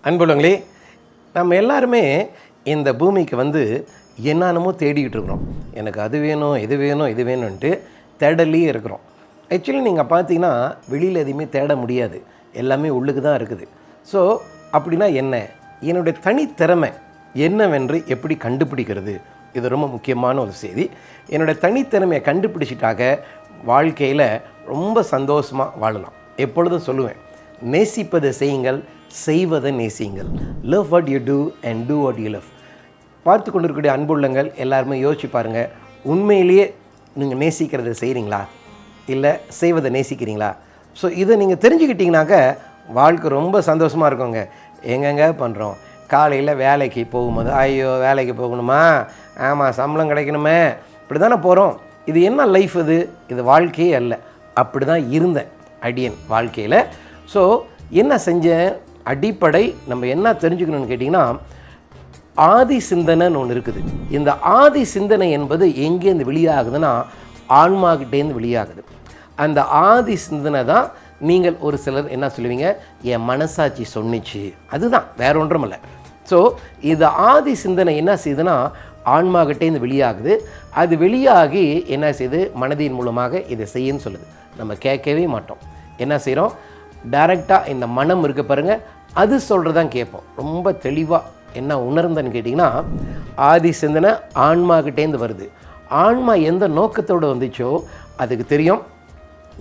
அன்புள்ளங்களே, நம்ம எல்லாருமே இந்த பூமிக்கு வந்து என்னென்னமோ தேடிக்கிட்டு இருக்கிறோம். எனக்கு அது வேணும், இது வேணும், இது வேணும்ன்ட்டு தேடலே இருக்கிறோம். ஆக்சுவலி நீங்கள் பார்த்தீங்கன்னா வெளியில் எதுவுமே தேட முடியாது, எல்லாமே உள்ளுக்கு தான் இருக்குது. ஸோ அப்படின்னா என்ன, என்னுடைய தனித்திறமை என்னவென்று எப்படி கண்டுபிடிக்கிறது? இது ரொம்ப முக்கியமான ஒரு செய்தி. என்னுடைய தனித்திறமையை கண்டுபிடிச்சிட்டாக வாழ்க்கையில் ரொம்ப சந்தோஷமாக வாழலாம். எப்பொழுதும் சொல்லுவேன், நேசிப்பதை செய்யுங்கள், செய்வதை நேசியுங்கள். Love what you do and do what you love. பார்த்து கொண்டு இருக்கக்கூடிய அன்புள்ளங்கள் எல்லாருமே யோசிச்சு பாருங்கள், உண்மையிலேயே நீங்கள் நேசிக்கிறத செய்கிறீங்களா, இல்லை செய்வதை நேசிக்கிறீங்களா? ஸோ இதை நீங்கள் தெரிஞ்சுக்கிட்டிங்கனாக்க வாழ்க்கை ரொம்ப சந்தோஷமாக இருக்குங்க. எங்கெங்க பண்ணுறோம், காலையில் வேலைக்கு போகும்போது ஐயோ வேலைக்கு போகணுமா, ஆமாம் சம்பளம் கிடைக்கணுமே, இப்படி தானே போகிறோம். இது என்ன லைஃப், இது வாழ்க்கையே அல்ல. அப்படி தான் இருந்தேன் அடியன் வாழ்க்கையில். ஸோ என்ன செஞ்சேன், அடிப்படை நம்ம என்ன தெரிஞ்சுக்கணும்னு கேட்டிங்கன்னா, ஆதி சிந்தனைன்னு ஒன்று இருக்குது. இந்த ஆதி சிந்தனை என்பது எங்கேருந்து வெளியாகுதுன்னா ஆன்மாக்கிட்டேருந்து வெளியாகுது. அந்த ஆதி சிந்தனை தான் நீங்கள் ஒரு சிலர் என்ன சொல்லுவீங்க, என் மனசாட்சி சொன்னிச்சு, அதுதான் வேற ஒன்றும் இல்லை. ஸோ இந்த ஆதி சிந்தனை என்ன செய்யுதுன்னா ஆன்மாக்கிட்டேருந்து வெளியாகுது. அது வெளியாகி என்ன செய்யுது, மனதின் மூலமாக இதை செய்யுன்னு சொல்லுது. நம்ம கேட்கவே மாட்டோம், என்ன செய்கிறோம், டைரெக்டாக இந்த மனம் இருக்க பாருங்கள், அது சொல்கிறதான் கேட்போம். ரொம்ப தெளிவாக என்ன உணர்ந்தன்னு கேட்டிங்கன்னா, ஆதி சிந்தனை ஆன்மாக்கிட்டேருந்து வருது. ஆன்மா எந்த நோக்கத்தோடு வந்துச்சோ அதுக்கு தெரியும்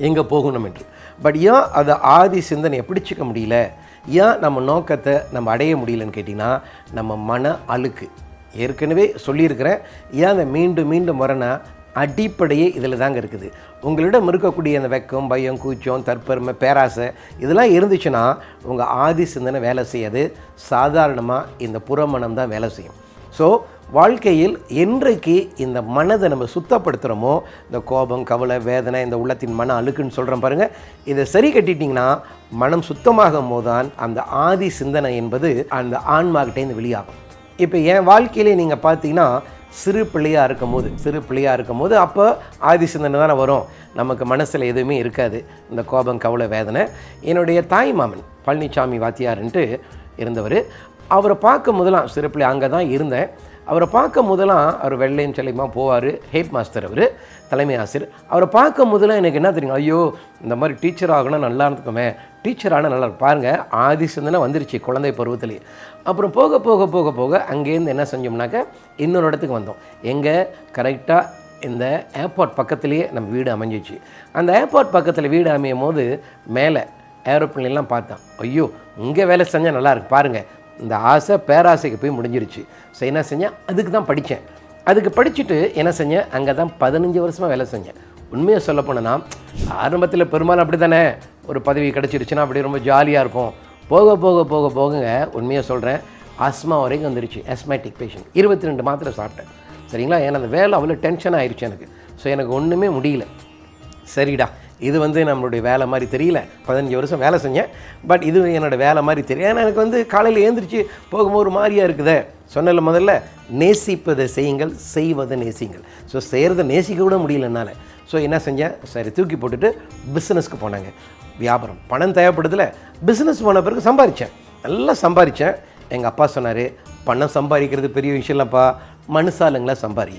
எங்கே போகணும் என்று. பட் ஏன் அதை ஆதி சிந்தனையை பிடிச்சிக்க முடியல, ஏன் நம்ம நோக்கத்தை நம்ம அடைய முடியலன்னு கேட்டிங்கன்னா, நம்ம மன அழுக்கு. ஏற்கனவே சொல்லியிருக்கிறேன், ஏன் அதை மீண்டும் மீண்டும் வரனா அடிப்படையே இதில் தாங்க இருக்குது. உங்களிடம் இருக்கக்கூடிய அந்த வெக்கம், பயம், கூச்சம், தற்பெருமை, பேராசை இதெல்லாம் இருந்துச்சுன்னா உங்கள் ஆதி சிந்தனை வேலை செய்யாது. சாதாரணமாக இந்த புறமனம் தான் வேலை செய்யும். ஸோ வாழ்க்கையில் என்றைக்கு இந்த மனதை நம்ம சுத்தப்படுத்துகிறோமோ, இந்த கோபம், கவலை, வேதனை, இந்த உள்ளத்தின் மன அழுக்குன்னு சொல்கிறோம் பாருங்கள், இதை சரி கட்டிட்டிங்கன்னா மனம் சுத்தமாகும் போது தான் அந்த ஆதி சிந்தனை என்பது அந்த ஆன்மாக்கிட்டேருந்து வெளியாகும். இப்போ என் வாழ்க்கையிலே நீங்கள் பார்த்தீங்கன்னா சிறு பிள்ளையாக இருக்கும் போது அப்போ ஆதி சிந்தனை தானே வரும். நமக்கு மனசில் எதுவுமே இருக்காது, இந்த கோபம், கவலை, வேதனை. என்னுடைய தாய் மாமன் பழனிசாமி வாத்தியார்ன்ட்டு இருந்தவர். அவரை பார்க்கும் போதெல்லாம், சிறு பிள்ளை அங்கே தான் இருந்தேன், அவரை பார்க்கும் போதெல்லாம் அவர் வெள்ளையும் செல்லியமாக போவார். ஹெட் மாஸ்டர், அவர் தலைமை ஆசிரியர். அவரை பார்க்கும் போதெல்லாம் எனக்கு என்ன தெரியும், ஐயோ இந்த மாதிரி டீச்சர் ஆகணும், நல்லா இருந்துக்குமே, டீச்சர் ஆனால் நல்லா இருக்கும். பாருங்கள், ஆதி சிந்தனை வந்துருச்சு குழந்தை பருவத்திலேயே. அப்புறம் போக போக போக போக அங்கேருந்து என்ன செஞ்சோம்னாக்க இன்னொரு இடத்துக்கு வந்தோம். எங்கே, கரெக்டாக இந்த ஏர்போர்ட் பக்கத்துலேயே நம்ம வீடு அமைஞ்சிச்சு. அந்த ஏர்போர்ட் பக்கத்தில் வீடு அமையும் போது மேலே ஏரோப்ளேன்லாம் பார்த்தேன். ஐயோ இங்கே வேலை செஞ்சால் நல்லாயிருக்கு பாருங்கள், இந்த ஆசை பேராசைக்கு போய் முடிஞ்சிருச்சு. ஸோ என்ன செஞ்சேன், அதுக்கு தான் படித்தேன். அதுக்கு படிச்சுட்டு என்ன செஞ்சேன், அங்கே தான் 15 வருஷமாக வேலை செஞ்சேன். உண்மையை சொல்ல போனேன்னா ஆரம்பத்தில் பெரும்பாலும் அப்படி தானே, ஒரு பதவி கிடச்சிருச்சுன்னா அப்படி ரொம்ப ஜாலியாக இருக்கும். போக போக போக போகுங்க, உண்மையாக சொல்கிறேன், ஆஸ்மா வரைக்கும் வந்துருச்சு. ஆஸ்மேட்டிக் பேஷண்ட் 22 மாத்திரை சாப்பிட்டேன். சரிங்களா, ஏன்னா அந்த வேலை அவ்வளோ டென்ஷன் ஆயிடுச்சு எனக்கு. ஸோ எனக்கு ஒன்றுமே முடியல. சரிடா, இது வந்து நம்மளுடைய வேலை மாதிரி தெரியல, 15 வருஷம் வேலை செஞ்சேன், பட் இது என்னோடய வேலை மாதிரி தெரியல. ஏன்னா எனக்கு வந்து காலையில் எழுந்திரிச்சு போகும்போது ஒரு மாதிரியாக இருக்குதே. சொன்னல முதல்ல, நேசிப்பதை செய்யுங்கள், செய்வதை நேசிங்கள். ஸோ செய்கிறத நேசிக்க கூட முடியல என்னால். ஸோ என்ன செஞ்சேன், சரி தூக்கி போட்டுட்டு பிஸ்னஸ்க்கு போனாங்க. வியாபாரம், பணம் தேவைப்படுதில்ல, பிஸ்னஸ் போன பிறகு சம்பாதிச்சேன், நல்லா சம்பாதிச்சேன். எங்கள் அப்பா சொன்னார், பணம் சம்பாதிக்கிறது பெரிய விஷயம் இல்லைப்பா, மனுஷாலுங்களா சம்பாதி.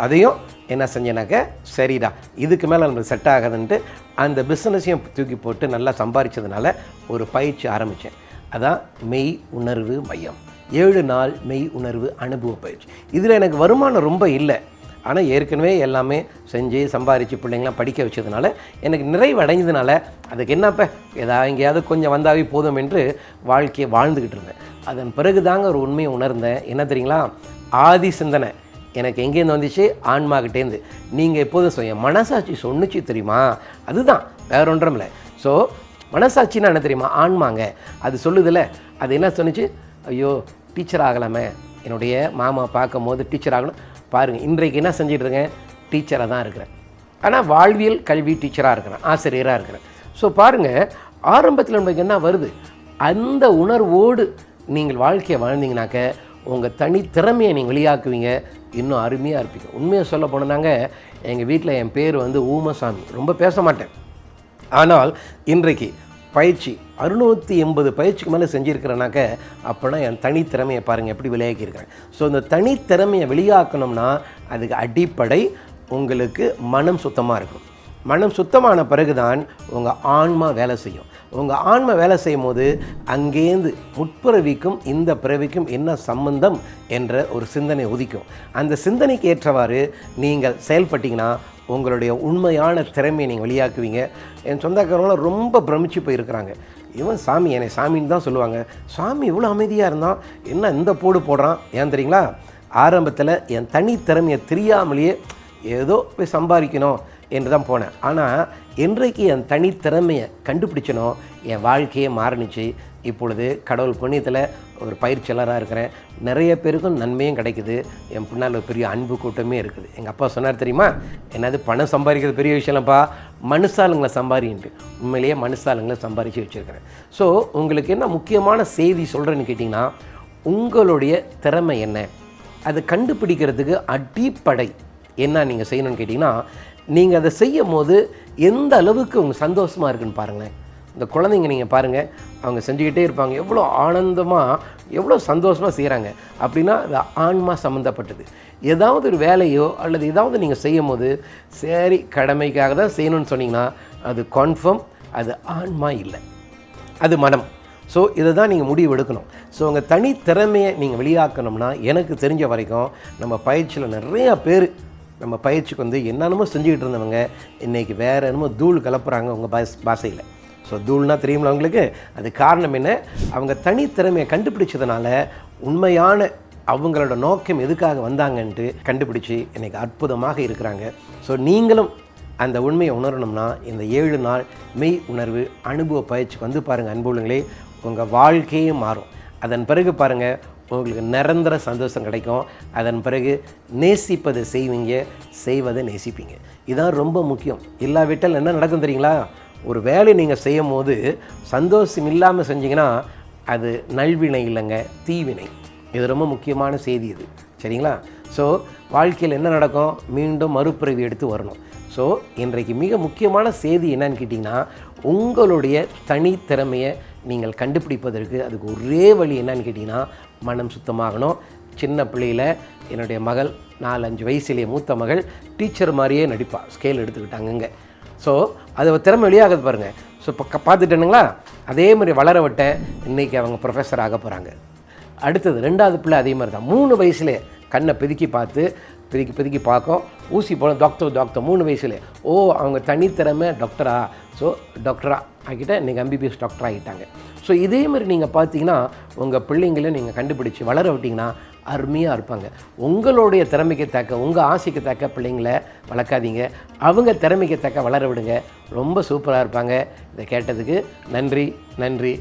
அதையும் என்ன செஞ்சேனாக்க, சரிடா இதுக்கு மேலே நம்மளுக்கு செட் ஆகாதுன்ட்டு அந்த பிஸ்னஸையும் தூக்கி போட்டு நல்லா சம்பாதிச்சதுனால ஒரு பயிற்சி ஆரம்பித்தேன். அதான் மெய் உணர்வு மையம், 7 நாள் மெய் உணர்வு அனுபவ பயிற்சி. இதில் எனக்கு வருமானம் ரொம்ப இல்லை, ஆனால் ஏற்கனவே எல்லாமே செஞ்சு சம்பாதிச்சு பிள்ளைங்களாம் படிக்க வச்சதுனால எனக்கு நிறைவு அடைஞ்சதுனால அதுக்கு என்னப்போ எங்கேயாவது கொஞ்சம் வந்தாவே போதும் என்று வாழ்க்கையை வாழ்ந்துக்கிட்டு இருந்தேன். அதன் பிறகு தாங்க ஒரு உண்மையை உணர்ந்தேன். என்ன தெரியுங்களா, ஆதி சிந்தனை எனக்கு எங்கேருந்து வந்துச்சு, ஆன்மாக்கிட்டேருந்து. நீங்கள் எப்போதும் சொல்ல மனசாட்சி சொன்னிச்சு தெரியுமா, அதுதான் வேற ஒன்றும் இல்லை. ஸோ மனசாட்சின்னா என்ன தெரியுமா, ஆன்மாங்க. அது சொல்லுதில்ல, அது என்ன சொன்னிச்சு, ஐயோ டீச்சர் ஆகலாமே, என்னுடைய மாமா பார்க்கும் போது டீச்சர் ஆகணும். பாருங்கள், இன்றைக்கு என்ன செஞ்சிட்ருக்கேன், டீச்சராக தான் இருக்கிறேன். ஆனால் வாழ்வியல் கல்வி டீச்சராக இருக்கிறேன், ஆசிரியராக இருக்கிறேன். ஸோ பாருங்கள், ஆரம்பத்தில் நம்மளுக்கு என்ன வருது, அந்த உணர்வோடு நீங்கள் வாழ்க்கையை வாழ்ந்தீங்கனாக்க உங்கள் தனித்திறமையை நீங்கள் வெளியாக்குவீங்க, இன்னும் அருமையாக இருப்பீங்க. உண்மையை சொல்ல போனோன்னாங்க, எங்கள் வீட்டில் என் பேர் வந்து ஊமசாமி, ரொம்ப பேச மாட்டேன். ஆனால் இன்றைக்கு பயிற்சி 680 பயிற்சிக்கு மேலே செஞ்சுருக்கிறேனாக்க அப்போனா என் தனித்திறமையை பாருங்கள் எப்படி வெளியாக்கியிருக்கிறேன். ஸோ இந்த தனித்திறமையை வெளியாக்கணும்னா அதுக்கு அடிப்படை உங்களுக்கு மனம் சுத்தமாக இருக்கணும். மனம் சுத்தமான பிறகு தான் உங்கள் ஆன்மா வேலை செய்யும். உங்கள் ஆன்மா வேலை செய்யும் போது அங்கேருந்து முற்பிறவிக்கும் இந்த பிறவிக்கும் என்ன சம்பந்தம் என்ற ஒரு சிந்தனை உதிக்கும். அந்த சிந்தனைக்கு ஏற்றவாறு நீங்கள் செயல்பட்டீங்கன்னா உங்களுடைய உண்மையான திறமையை நீங்கள் வெளியாக்குவீங்க. என் சொந்தக்காரங்களாம் ரொம்ப பிரமிச்சு போயிருக்கிறாங்க. இவன் சாமி, என்னை சாமின்னு தான் சொல்லுவாங்க. சாமி இவ்வளோ அமைதியாக இருந்தான், என்ன இந்த போடு போடுறான். ஏன் தெரியுங்களா? ஆரம்பத்தில் என் தனித்திறமையை தெரியாமலேயே ஏதோ போய் சம்பாதிக்கணும் என்று தான் போனேன். ஆனால் என்றைக்கு என் தனித்திறமையை கண்டுபிடிச்சனோ என் வாழ்க்கையே மாறினுச்சு. இப்பொழுது கடவுள் புண்ணியத்தில் ஒரு பயிற்சியாளராக இருக்கிறேன். நிறைய பேருக்கும் நன்மையும் கிடைக்குது. என் பின்னால் ஒரு பெரிய அன்பு கூட்டமே இருக்குது. எங்கள் அப்பா சொன்னார் தெரியுமா, என்னது பணம் சம்பாதிக்கிறது பெரிய விஷயம்ப்பா, மனுஷாளுங்களை சம்பாதின்ட்டு. உண்மையிலேயே மனுஷாளுங்களை சம்பாதிச்சு வச்சுருக்கிறேன். ஸோ உங்களுக்கு என்ன முக்கியமான செய்தி சொல்கிறேன்னு கேட்டிங்கன்னா, உங்களுடைய திறமை என்ன, அதை கண்டுபிடிக்கிறதுக்கு அடிப்படை என்ன நீங்கள் செய்யணும்னு கேட்டிங்கன்னா, நீங்கள் அதை செய்யும் போது எந்த அளவுக்கு உங்களுக்கு சந்தோஷமாக இருக்குன்னு பாருங்களேன். இந்த குழந்தைங்க நீங்கள் பாருங்கள், அவங்க செஞ்சுக்கிட்டே இருப்பாங்க, எவ்வளோ ஆனந்தமாக எவ்வளோ சந்தோஷமாக செய்கிறாங்க. அப்படின்னா அது ஆன்மா சம்மந்தப்பட்டது. ஏதாவது ஒரு வேலையோ அல்லது ஏதாவது நீங்கள் செய்யும் போது சரி கடமைக்காக தான் செய்யணும்னு சொன்னீங்கன்னா அது கன்ஃபார்ம் அது ஆன்மா இல்லை, அது மனம். ஸோ இதை தான் நீங்கள் முடிவு எடுக்கணும். ஸோ உங்கள் தனித்திறமையை நீங்கள் வெளியாக்கணும்னா எனக்கு தெரிஞ்ச வரைக்கும் நம்ம பயிற்சியில் நிறையா பேர் நம்ம பயிற்சிக்கு வந்து என்னென்னமோ செஞ்சுக்கிட்டு இருந்தவங்க இன்றைக்கி வேறு என்னமோ தூள் கலப்புறாங்க உங்கள் பாஷையில். ஸோ தூள்னா தெரியுமில்ல அவங்களுக்கு. அது காரணம் என்ன, அவங்க தனித்திறமையை கண்டுபிடிச்சதுனால உண்மையான அவங்களோட நோக்கம் எதுக்காக வந்தாங்கன்ட்டு கண்டுபிடிச்சி இன்றைக்கி அற்புதமாக இருக்கிறாங்க. ஸோ நீங்களும் அந்த உண்மையை உணரணும்னா இந்த 7 நாள் மெய் உணர்வு அனுபவ பயிற்சிக்கு வந்து பாருங்கள் அன்புள்ளங்களே. உங்கள் வாழ்க்கையே மாறும். அதன் பிறகு பாருங்கள் உங்களுக்கு நிரந்தர சந்தோஷம் கிடைக்கும். அதன் பிறகு நேசிப்பதை செய்வீங்க, செய்வதை நேசிப்பீங்க. இதுதான் ரொம்ப முக்கியம். இல்லாவிட்டால் என்ன நடக்கும் தெரியுங்களா, ஒரு வேலை நீங்கள் செய்யும் போது சந்தோஷம் இல்லாமல் செஞ்சிங்கன்னா அது நல்வினை இல்லைங்க, தீவினை. இது ரொம்ப முக்கியமான செய்தி இது, சரிங்களா? ஸோ வாழ்க்கையில் என்ன நடக்கும், மீண்டும் மறுபிறவி எடுத்து வரணும். ஸோ இன்றைக்கு மிக முக்கியமான செய்தி என்னன்னு கேட்டிங்கன்னா, உங்களுடைய தனித்திறமையை நீங்கள் கண்டுபிடிப்பதற்கு அதுக்கு ஒரே வழி என்னன்னு கேட்டிங்கன்னா மனம் சுத்தமாகணும். சின்ன பிள்ளையில் என்னுடைய மகள் 4-5 வயசுலேயே மூத்த மகள் டீச்சர் மாதிரியே நடிப்பாள், ஸ்கேல் எடுத்துக்கிட்டாங்கங்க. ஸோ அது திறமை வெளியாகுது பாருங்கள். ஸோ இப்போ பார்த்துட்டேனுங்களா, அதே மாதிரி வளர விட்டேன். இன்றைக்கி அவங்க ப்ரொஃபஸர் ஆக போகிறாங்க. அடுத்தது 2வது பிள்ளை அதே மாதிரி தான் 3 வயசுலே கண்ணை பிதுக்கி பார்க்கும், ஊசி போல டாக்டர் 3 வயசுலே. ஓ அவங்க தனித்திறமை டாக்டரா, ஸோ டாக்டரா ஆகிட்ட இன்றைக்கி MBBS டாக்டர் ஆகிட்டாங்க. ஸோ இதே மாதிரி நீங்கள் பார்த்தீங்கன்னா உங்கள் பிள்ளைங்களை நீங்கள் கண்டுபிடிச்சி வளர விட்டிங்கன்னா அருமையாக இருப்பாங்க. உங்களுடைய திறமைக்கு தக்க, உங்கள் ஆசைக்கு தக்க பிள்ளைங்களை வளர்க்காதீங்க, அவங்க திறமைக்கு தக்க வளர விடுங்க. ரொம்ப சூப்பராக இருப்பாங்க. இதை கேட்டதுக்கு நன்றி.